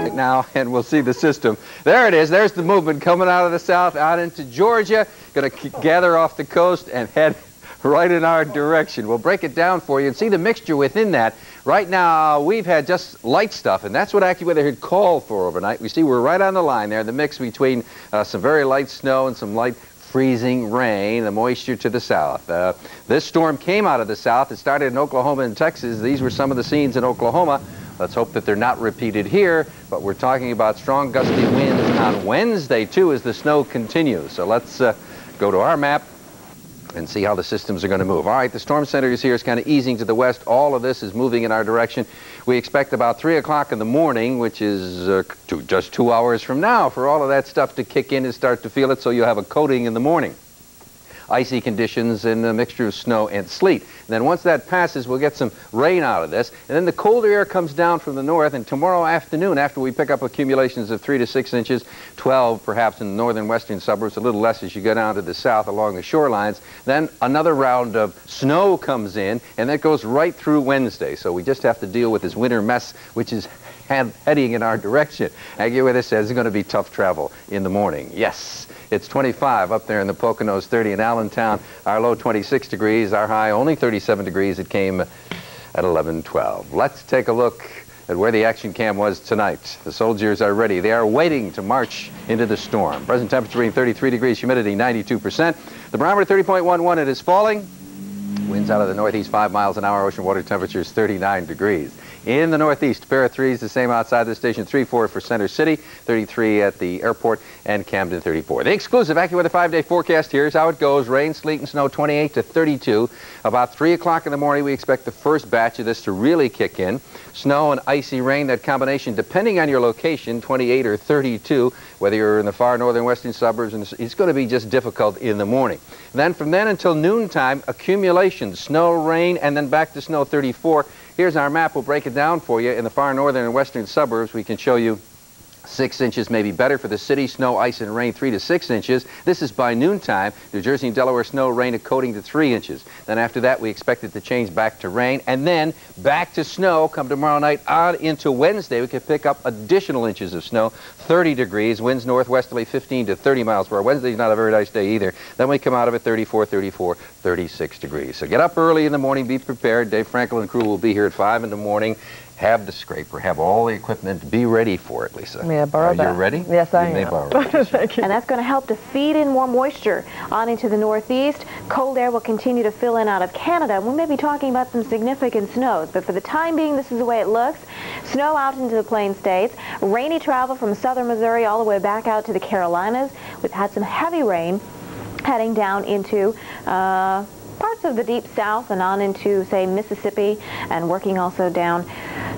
right now, and we'll see the system. There it is. There's the movement coming out of the south, out into Georgia. Going to gather off the coast and head right in our direction. We'll break it down for you and see the mixture within that. Right now, we've had just light stuff, and that's what AccuWeather had called for overnight. We see we're right on the line there, the mix between some very light snow and some light freezing rain, the moisture to the south. This storm came out of the south. It started in Oklahoma and Texas. These were some of the scenes in Oklahoma. Let's hope that they're not repeated here, but we're talking about strong gusty winds on Wednesday, too, as the snow continues. So let's go to our map and see how the systems are going to move. All right, the storm center is here. It's kind of easing to the west. All of this is moving in our direction. We expect about 3 o'clock in the morning, which is just 2 hours from now, for all of that stuff to kick in and start to feel it, so you'll have a coating in the morning. Icy conditions and a mixture of snow and sleet. And then once that passes, we'll get some rain out of this. And then the colder air comes down from the north, and tomorrow afternoon, after we pick up accumulations of 3 to 6 inches, 12 perhaps in the northern western suburbs, a little less as you go down to the south along the shorelines, then another round of snow comes in, and that goes right through Wednesday. So we just have to deal with this winter mess, which is heading in our direction. AccuWeather says it's going to be tough travel in the morning. Yes. It's 25 up there in the Poconos, 30 in Allentown. Our low 26 degrees, our high only 37 degrees. It came at 11:12. Let's take a look at where the action cam was tonight. The soldiers are ready. They are waiting to march into the storm. Present temperature being 33 degrees, humidity 92%. The barometer 30.11, it is falling. Winds out of the northeast 5 miles an hour. Ocean water temperature is 39 degrees. In the northeast, a pair of threes, the same outside the station, 34 for Center City, 33 at the airport, and Camden 34. The exclusive AccuWeather 5-day forecast, here's how it goes. Rain, sleet, and snow 28 to 32. About 3 o'clock in the morning, we expect the first batch of this to really kick in. Snow and icy rain, that combination, depending on your location, 28 or 32, whether you're in the far northern western suburbs, and it's going to be just difficult in the morning. Then from then until noontime, accumulation, snow, rain, and then back to snow 34. Here's our map. We'll break it down for you. In the far northern and western suburbs, we can show you 6 inches, maybe better for the city. Snow, ice, and rain 3 to 6 inches. This is by noontime. New Jersey and Delaware, snow, rain, a coating to 3 inches. Then after that, we expect it to change back to rain, and then back to snow come tomorrow night on into Wednesday. We could pick up additional inches of snow, 30 degrees, winds northwesterly 15 to 30 miles per hour. Wednesday's not a very nice day either. Then we come out of it 34, 34, 36 degrees. So get up early in the morning, be prepared. Dave Frankel and crew will be here at 5 in the morning. Have the scraper, have all the equipment, be ready for it, Lisa. May I borrow that? Are you ready? Yes, I am. You may borrow it. Thank you. And that's going to help to feed in more moisture on into the northeast. Cold air will continue to fill in out of Canada. We may be talking about some significant snows, but for the time being, this is the way it looks. Snow out into the Plain States. Rainy travel from southern Missouri all the way back out to the Carolinas. We've had some heavy rain heading down into parts of the deep south and on into, say, Mississippi, and working also down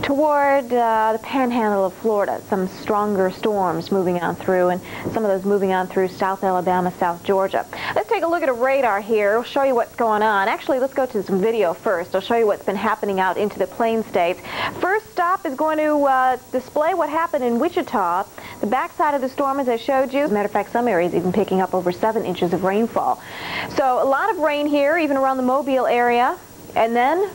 toward the panhandle of Florida. Some stronger storms moving on through, and some of those moving on through South Alabama, South Georgia. Let's take a look at a radar here. We'll show you what's going on. Actually, let's go to some video first. I'll show you what's been happening out into the Plain States. First stop is going to display what happened in Wichita. The backside of the storm, as I showed you. As a matter of fact, some areas even picking up over 7 inches of rainfall. So a lot of rain here, even around the Mobile area, and then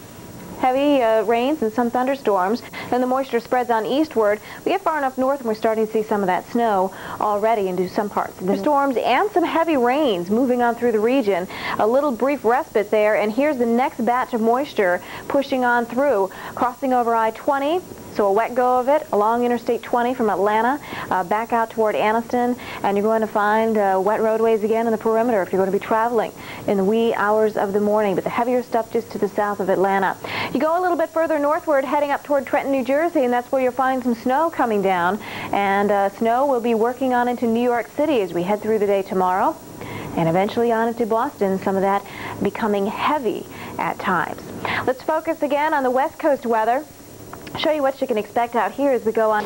heavy rains and some thunderstorms. Then the moisture spreads on eastward. We get far enough north and we're starting to see some of that snow already into some parts. The storms and some heavy rains moving on through the region. A little brief respite there, and here's the next batch of moisture pushing on through, crossing over I-20. So a wet go of it along Interstate 20 from Atlanta back out toward Anniston, and you're going to find wet roadways again in the perimeter if you're going to be traveling in the wee hours of the morning, but the heavier stuff just to the south of Atlanta. You go a little bit further northward, heading up toward Trenton, New Jersey, and that's where you'll find some snow coming down, and snow will be working on into New York City as we head through the day tomorrow, and eventually on into Boston, some of that becoming heavy at times. Let's focus again on the West Coast weather. Show you what you can expect out here as we go on.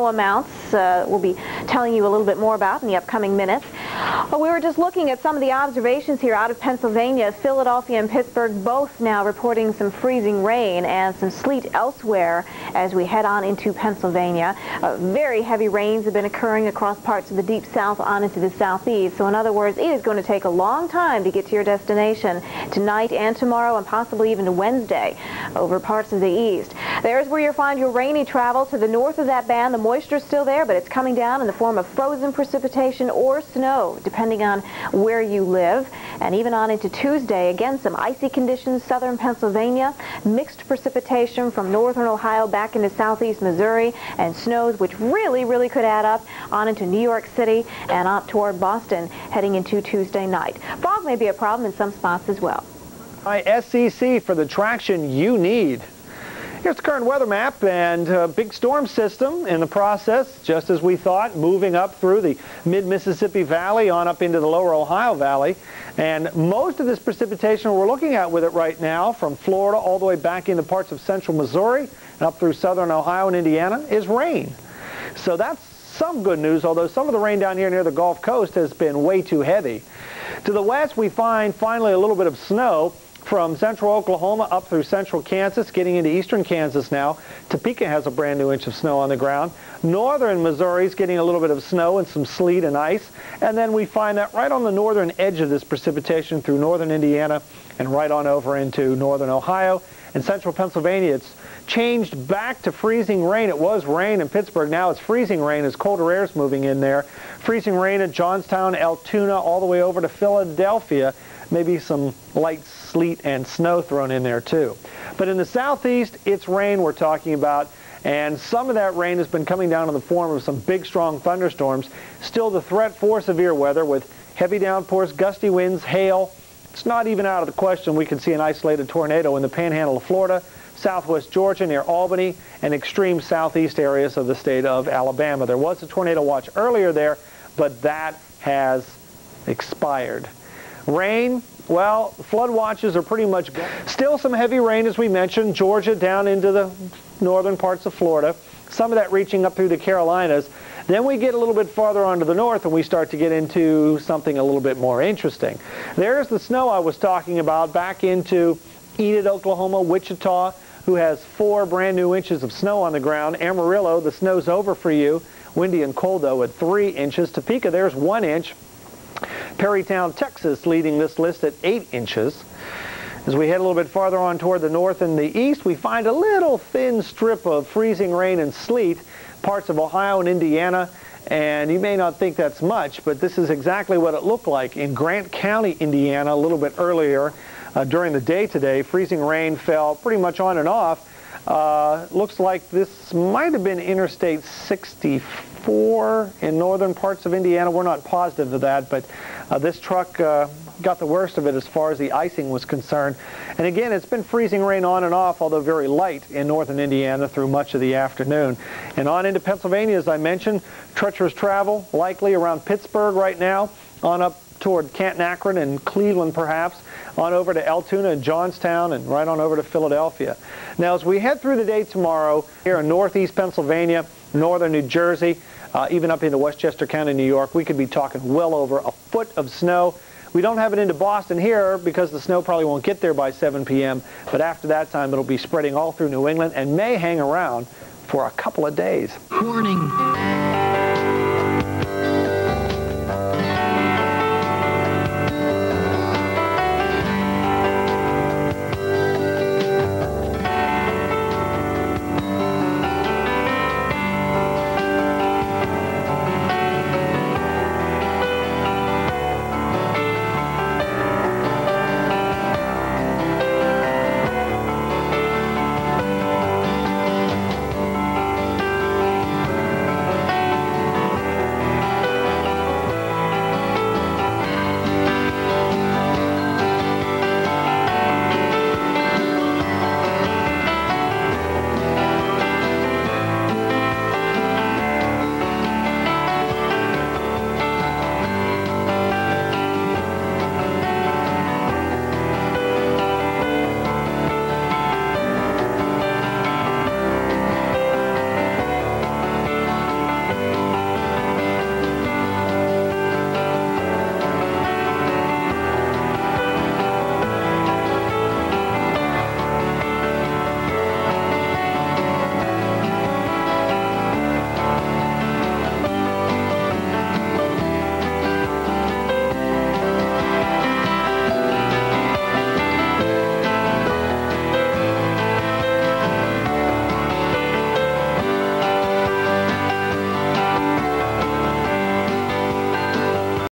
Amounts we'll be telling you a little bit more about in the upcoming minutes. We were just looking at some of the observations here out of Pennsylvania. Philadelphia and Pittsburgh both now reporting some freezing rain and some sleet elsewhere as we head on into Pennsylvania. Very heavy rains have been occurring across parts of the deep south on into the southeast. So in other words, it is going to take a long time to get to your destination tonight and tomorrow and possibly even to Wednesday over parts of the east. There's where you'll find your rainy travel. To the north of that band, the moisture's still there, but it's coming down in the form of frozen precipitation or snow, depending on where you live. And even on into Tuesday, again, some icy conditions, southern Pennsylvania, mixed precipitation from northern Ohio back into southeast Missouri, and snows which really could add up on into New York City and up toward Boston heading into Tuesday night. Fog may be a problem in some spots as well. SEC for the traction you need. Here's the current weather map, and a big storm system in the process, just as we thought, moving up through the mid-Mississippi Valley on up into the lower Ohio Valley. And most of this precipitation we're looking at with it right now, from Florida all the way back into parts of central Missouri and up through southern Ohio and Indiana, is rain. So that's some good news, although some of the rain down here near the Gulf Coast has been way too heavy. To the west, we find finally a little bit of snow from central Oklahoma up through central Kansas, getting into eastern Kansas now. Topeka has a brand new inch of snow on the ground. Northern Missouri's getting a little bit of snow and some sleet and ice. And then we find that right on the northern edge of this precipitation through northern Indiana and right on over into northern Ohio. In central Pennsylvania, it's changed back to freezing rain. It was rain in Pittsburgh. Now it's freezing rain as colder air is moving in there. Freezing rain at Johnstown, Altoona, all the way over to Philadelphia. Maybe some light sleet and snow thrown in there too. But in the southeast, it's rain we're talking about, and some of that rain has been coming down in the form of some big strong thunderstorms. Still the threat for severe weather with heavy downpours, gusty winds, hail. It's not even out of the question we could see an isolated tornado in the panhandle of Florida, southwest Georgia near Albany, and extreme southeast areas of the state of Alabama. There was a tornado watch earlier there, but that has expired. Rain, well, flood watches are pretty much gone. Still some heavy rain, as we mentioned, Georgia down into the northern parts of Florida, some of that reaching up through the Carolinas. Then we get a little bit farther onto the north and we start to get into something a little bit more interesting. There's the snow I was talking about back into Enid, Oklahoma, Wichita, who has 4 brand new inches of snow on the ground. Amarillo, the snow's over for you. Windy and cold, though, at 3 inches. Topeka, there's 1 inch. Perrytown, Texas, leading this list at 8 inches. As we head a little bit farther on toward the north and the east, we find a little thin strip of freezing rain and sleet, parts of Ohio and Indiana, and you may not think that's much, but this is exactly what it looked like in Grant County, Indiana, a little bit earlier during the day today. Freezing rain fell pretty much on and off. Looks like this might have been Interstate 64 in northern parts of Indiana. We're not positive of that, but this truck got the worst of it as far as the icing was concerned. And again, it's been freezing rain on and off, although very light in northern Indiana through much of the afternoon. And on into Pennsylvania, as I mentioned, treacherous travel likely around Pittsburgh right now, on up toward Canton, Akron, and Cleveland perhaps, on over to Altoona and Johnstown, and right on over to Philadelphia. Now, as we head through the day tomorrow, here in northeast Pennsylvania, northern New Jersey, even up into Westchester County, New York, we could be talking well over a foot of snow. We don't have it into Boston here because the snow probably won't get there by 7 p.m., but after that time it'll be spreading all through New England and may hang around for a couple of days. Warning.